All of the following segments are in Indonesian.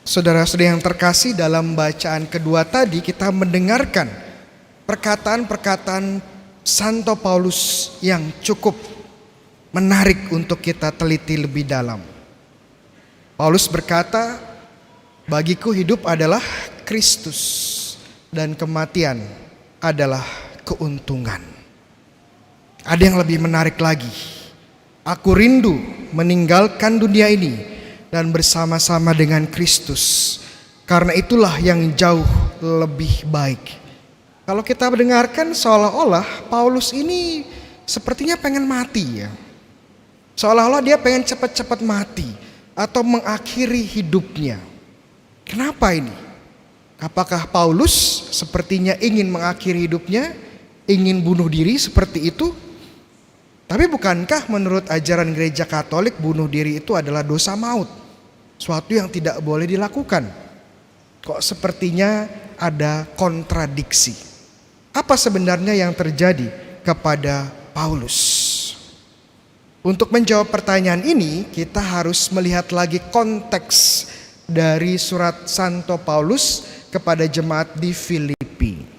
Saudara-saudara yang terkasih, dalam bacaan kedua tadi kita mendengarkan perkataan-perkataan Santo Paulus yang cukup menarik untuk kita teliti lebih dalam. Paulus berkata, bagiku hidup adalah Kristus dan kematian adalah keuntungan. Ada yang lebih menarik lagi. Aku rindu meninggalkan dunia ini dan bersama-sama dengan Kristus. Karena itulah yang jauh lebih baik. Kalau kita mendengarkan seolah-olah Paulus ini sepertinya pengen mati ya. Seolah-olah dia pengen cepat-cepat mati atau mengakhiri hidupnya. Kenapa ini? Apakah Paulus sepertinya ingin mengakhiri hidupnya, ingin bunuh diri seperti itu? Tapi bukankah menurut ajaran gereja Katolik bunuh diri itu adalah dosa maut? Suatu yang tidak boleh dilakukan. Kok sepertinya ada kontradiksi? Apa sebenarnya yang terjadi kepada Paulus? Untuk menjawab pertanyaan ini, kita harus melihat lagi konteks dari surat Santo Paulus kepada jemaat di Filipi.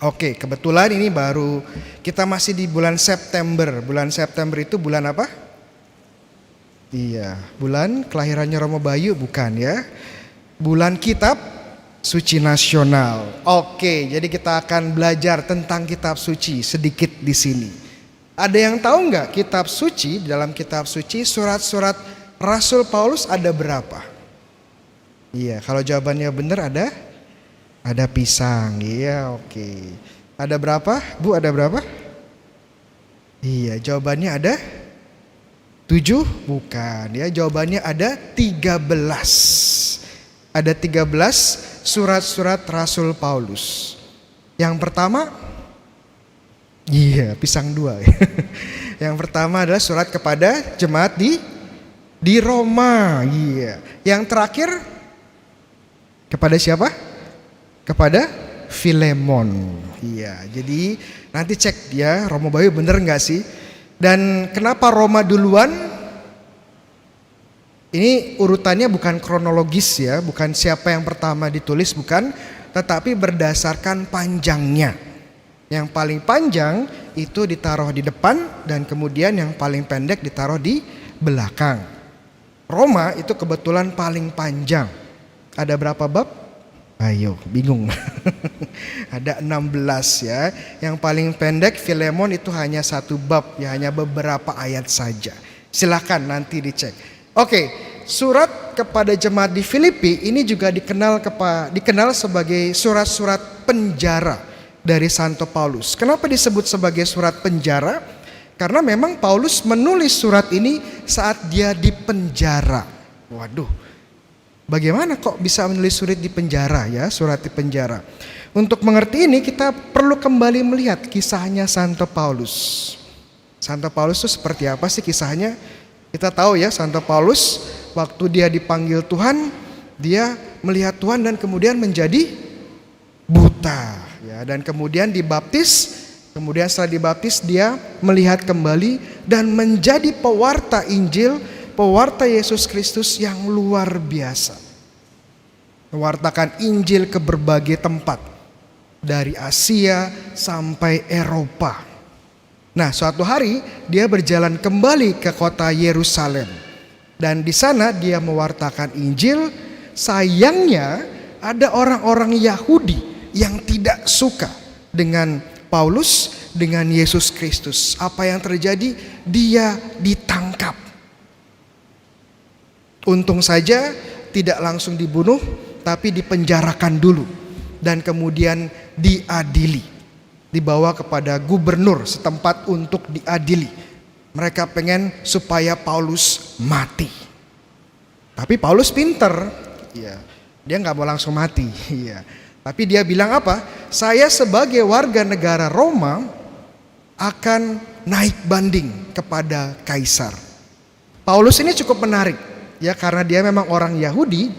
Oke, kebetulan ini baru kita masih di bulan September. Bulan September itu bulan apa? Iya, bulan kelahirannya Romo Bayu bukan ya? Bulan kitab suci nasional. Oke, jadi kita akan belajar tentang kitab suci sedikit di sini. Ada yang tahu nggak kitab suci? Dalam kitab suci surat-surat Rasul Paulus ada berapa? Iya, kalau jawabannya benar ada pisang. Iya, oke. Ada berapa? Bu, ada berapa? Iya, jawabannya ada 7? Bukan ya, jawabannya ada 13. Ada 13 surat-surat Rasul Paulus. Yang pertama, iya, pisang 2. Yang pertama adalah surat kepada jemaat di Roma. Iya. Yang terakhir kepada siapa? Kepada Filemon. Iya, jadi nanti cek dia Romo Bayu bener nggak sih? Dan kenapa Roma duluan? Ini urutannya bukan kronologis ya, bukan siapa yang pertama ditulis, bukan, tetapi berdasarkan panjangnya. Yang paling panjang itu ditaruh di depan dan kemudian yang paling pendek ditaruh di belakang. Roma itu kebetulan paling panjang. Ada berapa bab? Ayo, bingung. Ada 16 ya. Yang paling pendek Filemon itu hanya 1 bab ya, hanya beberapa ayat saja. Silakan nanti dicek. Oke, surat kepada jemaat di Filipi ini juga dikenal sebagai surat-surat penjara dari Santo Paulus. Kenapa disebut sebagai surat penjara? Karena memang Paulus menulis surat ini saat dia di penjara. Waduh. Bagaimana kok bisa menulis surat di penjara ya, surat di penjara. Untuk mengerti ini kita perlu kembali melihat kisahnya Santo Paulus. Santo Paulus itu seperti apa sih kisahnya? Kita tahu ya, Santo Paulus waktu dia dipanggil Tuhan, dia melihat Tuhan dan kemudian menjadi buta ya, dan kemudian dibaptis. Kemudian setelah dibaptis dia melihat kembali dan menjadi pewarta Injil, pewarta Yesus Kristus yang luar biasa. Mewartakan Injil ke berbagai tempat, dari Asia sampai Eropa. Nah, suatu hari dia berjalan kembali ke kota Yerusalem. Dan di sana dia mewartakan Injil. Sayangnya ada orang-orang Yahudi yang tidak suka dengan Paulus, dengan Yesus Kristus. Apa yang terjadi? Dia ditangkap. Untung saja tidak langsung dibunuh, tapi dipenjarakan dulu dan kemudian diadili. Dibawa kepada gubernur setempat untuk diadili. Mereka pengen supaya Paulus mati. Tapi Paulus pinter, ya, dia nggak mau langsung mati. Ya. Tapi dia bilang apa? Saya sebagai warga negara Roma akan naik banding kepada kaisar. Paulus ini cukup menarik. Ya, karena dia memang orang Yahudi,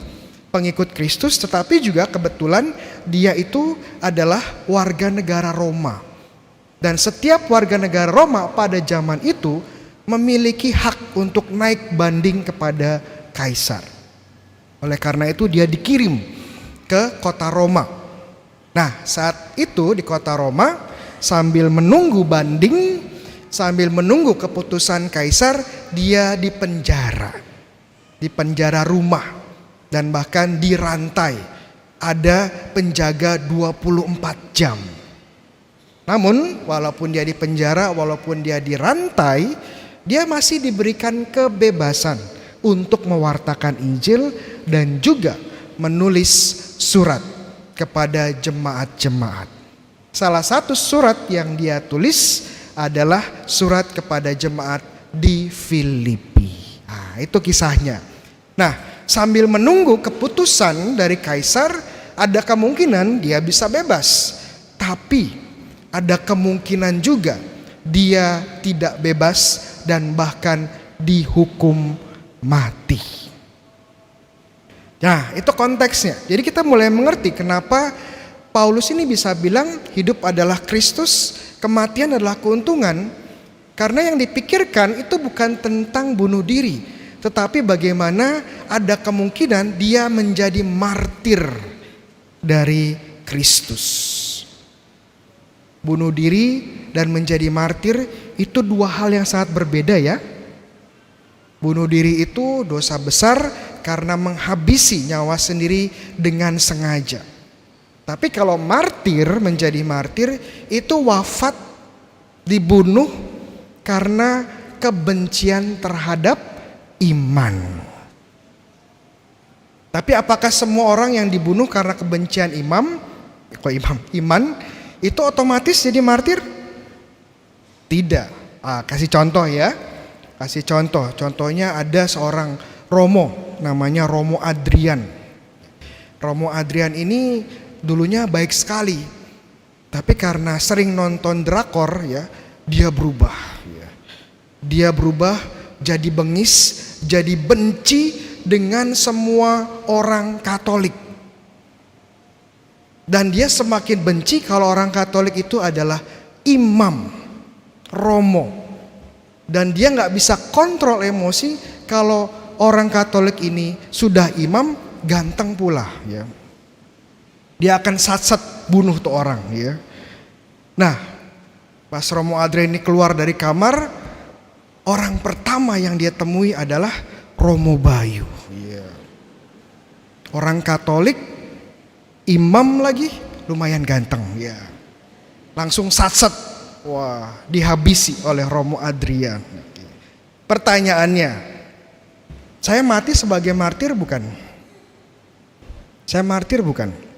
pengikut Kristus, tetapi juga kebetulan dia itu adalah warga negara Roma. Dan setiap warga negara Roma pada zaman itu memiliki hak untuk naik banding kepada kaisar. Oleh karena itu dia dikirim ke kota Roma. Nah, saat itu di kota Roma, sambil menunggu banding, sambil menunggu keputusan kaisar, dia dipenjara. Di penjara rumah dan bahkan dirantai. Ada penjaga 24 jam. Namun walaupun dia di penjara, walaupun dia dirantai, dia masih diberikan kebebasan untuk mewartakan Injil dan juga menulis surat kepada jemaat-jemaat. Salah satu surat yang dia tulis adalah surat kepada jemaat di Filipi. Nah, itu kisahnya. Nah, sambil menunggu keputusan dari kaisar, ada kemungkinan dia bisa bebas. Tapi ada kemungkinan juga dia tidak bebas dan bahkan dihukum mati. Nah, itu konteksnya. Jadi kita mulai mengerti kenapa Paulus ini bisa bilang hidup adalah Kristus, kematian adalah keuntungan. Karena yang dipikirkan itu bukan tentang bunuh diri, tetapi bagaimana ada kemungkinan dia menjadi martir dari Kristus. Bunuh diri dan menjadi martir itu dua hal yang sangat berbeda ya. Bunuh diri itu dosa besar karena menghabisi nyawa sendiri dengan sengaja. Tapi kalau martir, menjadi martir itu wafat, dibunuh karena kebencian terhadap iman. Tapi apakah semua orang yang dibunuh karena kebencian iman itu otomatis jadi martir? Tidak. Kasih contoh ya. Kasih contoh. Contohnya ada seorang Romo, namanya Romo Adrian. Romo Adrian ini dulunya baik sekali. Tapi karena sering nonton drakor ya, dia berubah. Dia berubah jadi bengis, jadi benci dengan semua orang Katolik. Dan dia semakin benci kalau orang Katolik itu adalah imam, romo. Dan dia gak bisa kontrol emosi kalau orang Katolik ini sudah imam, ganteng pula ya. Dia akan sat-sat bunuh tuh orang ya. Nah, pas Romo Adrian ini keluar dari kamar, orang pertama yang dia temui adalah Romo Bayu. Orang Katolik, imam lagi, lumayan ganteng ya. Langsung sat-sat, wah, dihabisi oleh Romo Adrian. Pertanyaannya, saya mati sebagai martir bukan? Saya martir bukan?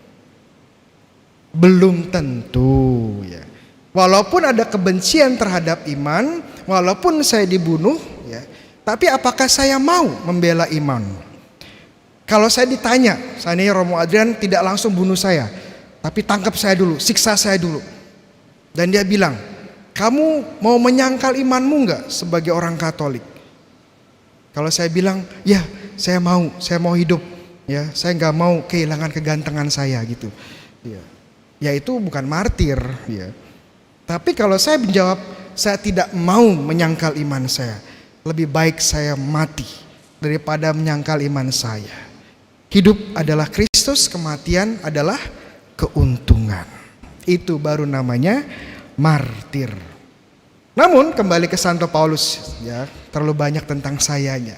Belum tentu ya. Walaupun ada kebencian terhadap iman, walaupun saya dibunuh ya, tapi apakah saya mau membela iman? Kalau saya ditanya, seandainya Romo Adrian tidak langsung bunuh saya, tapi tangkap saya dulu, siksa saya dulu. Dan dia bilang, kamu mau menyangkal imanmu enggak sebagai orang Katolik? Kalau saya bilang, ya saya mau hidup, ya saya nggak mau kehilangan kegantengan saya gitu. Ya itu bukan martir ya. Tapi kalau saya menjawab, saya tidak mau menyangkal iman saya. Lebih baik saya mati daripada menyangkal iman saya. Hidup adalah Kristus, kematian adalah keuntungan. Itu baru namanya martir. Namun kembali ke Santo Paulus ya, terlalu banyak tentang sayanya.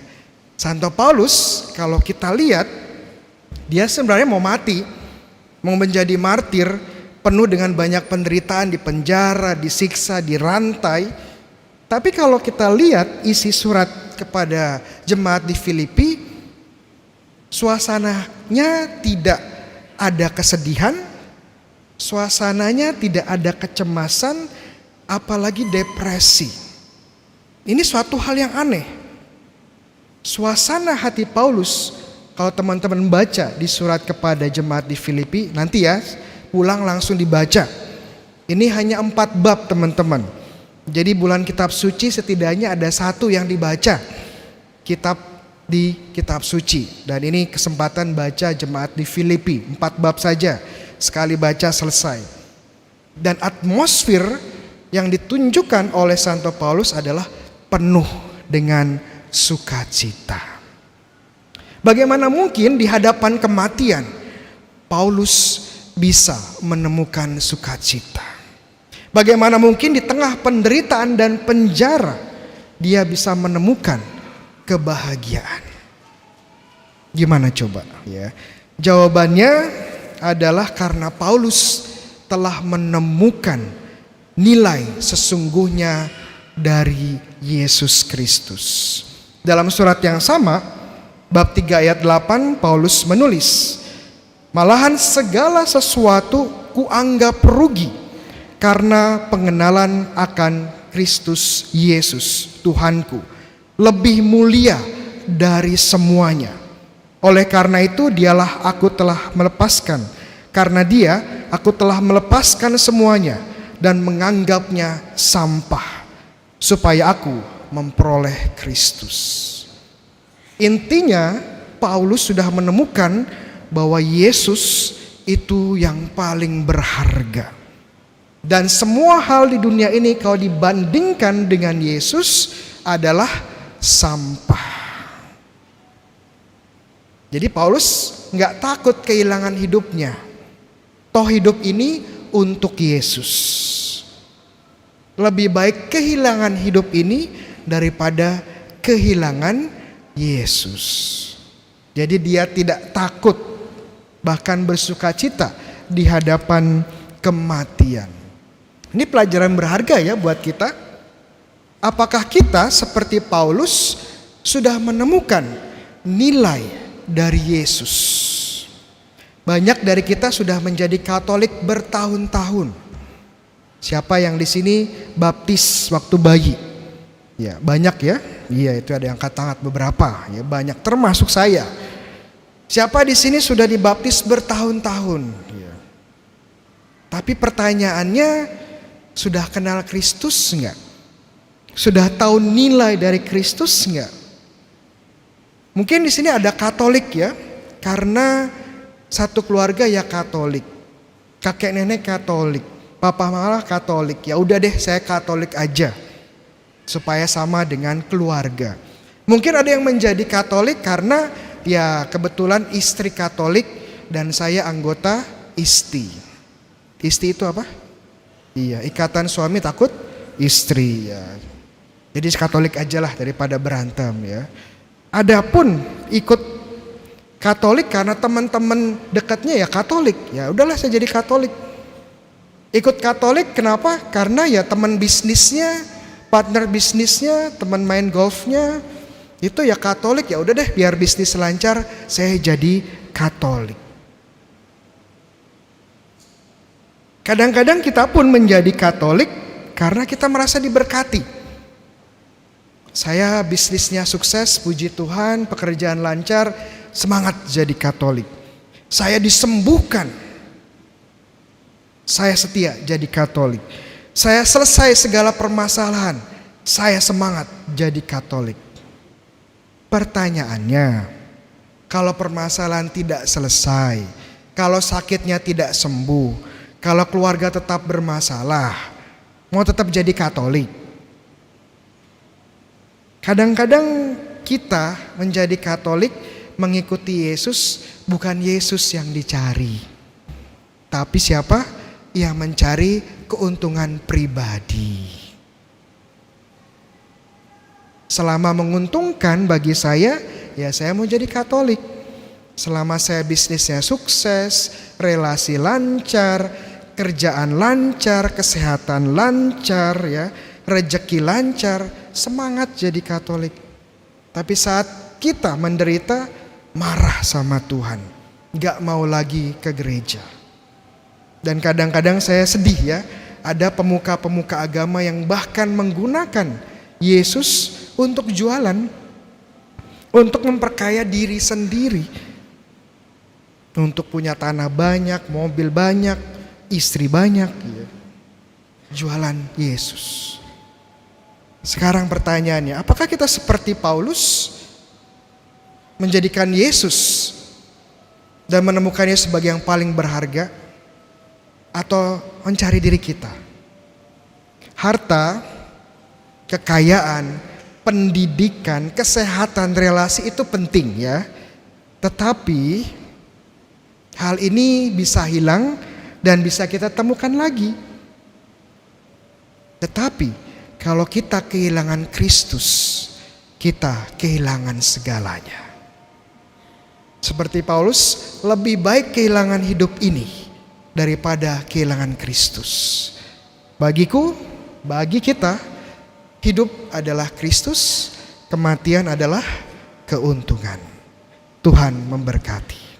Santo Paulus kalau kita lihat, dia sebenarnya mau mati, mau menjadi martir, penuh dengan banyak penderitaan, di penjara, disiksa, dirantai. Tapi kalau kita lihat isi surat kepada jemaat di Filipi, suasananya tidak ada kesedihan, suasananya tidak ada kecemasan, apalagi depresi. Ini suatu hal yang aneh. Suasana hati Paulus, kalau teman-teman baca di surat kepada jemaat di Filipi, nanti ya pulang langsung dibaca. Ini hanya 4 bab teman-teman. Jadi bulan kitab suci setidaknya ada 1 yang dibaca. Kitab suci. Dan ini kesempatan baca jemaat di Filipi. 4 bab saja. Sekali baca selesai. Dan atmosfer yang ditunjukkan oleh Santo Paulus adalah penuh dengan sukacita. Bagaimana mungkin di hadapan kematian Paulus bisa menemukan sukacita? Bagaimana mungkin di tengah penderitaan dan penjara dia bisa menemukan kebahagiaan? Gimana coba ya? Jawabannya adalah karena Paulus telah menemukan nilai sesungguhnya dari Yesus Kristus. Dalam surat yang sama, bab 3 ayat 8, Paulus menulis, "Malahan segala sesuatu kuanggap rugi karena pengenalan akan Kristus Yesus Tuhanku lebih mulia dari semuanya. Oleh karena itu dialah aku telah melepaskan. Karena dia aku telah melepaskan semuanya dan menganggapnya sampah supaya aku memperoleh Kristus." Intinya Paulus sudah menemukan bahwa Yesus itu yang paling berharga. Dan semua hal di dunia ini kalau dibandingkan dengan Yesus adalah sampah. Jadi Paulus nggak takut kehilangan hidupnya. Toh hidup ini untuk Yesus. Lebih baik kehilangan hidup ini daripada kehilangan Yesus. Jadi dia tidak takut, bahkan bersukacita di hadapan kematian. Ini pelajaran berharga ya buat kita. Apakah kita seperti Paulus sudah menemukan nilai dari Yesus? Banyak dari kita sudah menjadi Katolik bertahun-tahun. Siapa yang di sini baptis waktu bayi? Ya, banyak ya. Iya, itu ada yang angkat tangan beberapa. Ya, banyak termasuk saya. Siapa di sini sudah dibaptis bertahun-tahun? Ya. Tapi pertanyaannya, sudah kenal Kristus enggak? Sudah tahu nilai dari Kristus enggak? Mungkin di sini ada Katolik ya, karena satu keluarga ya Katolik, kakek nenek Katolik, papa mama Katolik. Ya udah deh, saya Katolik aja supaya sama dengan keluarga. Mungkin ada yang menjadi Katolik karena ya kebetulan istri Katolik dan saya anggota ISTI. ISTI itu apa? Iya, Ikatan Suami Takut Istri ya. Jadi Katolik aja lah daripada berantem ya. Adapun ikut Katolik karena teman-teman dekatnya ya Katolik, ya udahlah saya jadi Katolik. Ikut Katolik kenapa? Karena ya teman bisnisnya, partner bisnisnya, teman main golfnya itu ya Katolik, ya udah deh biar bisnis lancar saya jadi Katolik. Kadang-kadang kita pun menjadi Katolik karena kita merasa diberkati. Saya bisnisnya sukses, puji Tuhan, pekerjaan lancar, semangat jadi Katolik. Saya disembuhkan, saya setia jadi Katolik. Saya selesai segala permasalahan, saya semangat jadi Katolik. Pertanyaannya, kalau permasalahan tidak selesai, kalau sakitnya tidak sembuh, kalau keluarga tetap bermasalah, mau tetap jadi Katolik? Kadang-kadang kita menjadi Katolik mengikuti Yesus, bukan Yesus yang dicari, tapi siapa? Yang mencari keuntungan pribadi. Selama menguntungkan bagi saya, ya saya mau jadi Katolik. Selama saya bisnisnya sukses, relasi lancar, kerjaan lancar, kesehatan lancar, ya, rezeki lancar, semangat jadi Katolik. Tapi saat kita menderita, marah sama Tuhan, gak mau lagi ke gereja. Dan kadang-kadang saya sedih ya, ada pemuka-pemuka agama yang bahkan menggunakan Yesus untuk jualan, untuk memperkaya diri sendiri, untuk punya tanah banyak, mobil banyak, istri banyak, ya. Jualan Yesus. Sekarang pertanyaannya, apakah kita seperti Paulus menjadikan Yesus dan menemukannya sebagai yang paling berharga, atau mencari diri kita? Harta, kekayaan, pendidikan, kesehatan, relasi itu penting ya. Tetapi hal ini bisa hilang dan bisa kita temukan lagi. Tetapi kalau kita kehilangan Kristus, kita kehilangan segalanya. Seperti Paulus, lebih baik kehilangan hidup ini daripada kehilangan Kristus. Bagiku, bagi kita, hidup adalah Kristus, kematian adalah keuntungan. Tuhan memberkati.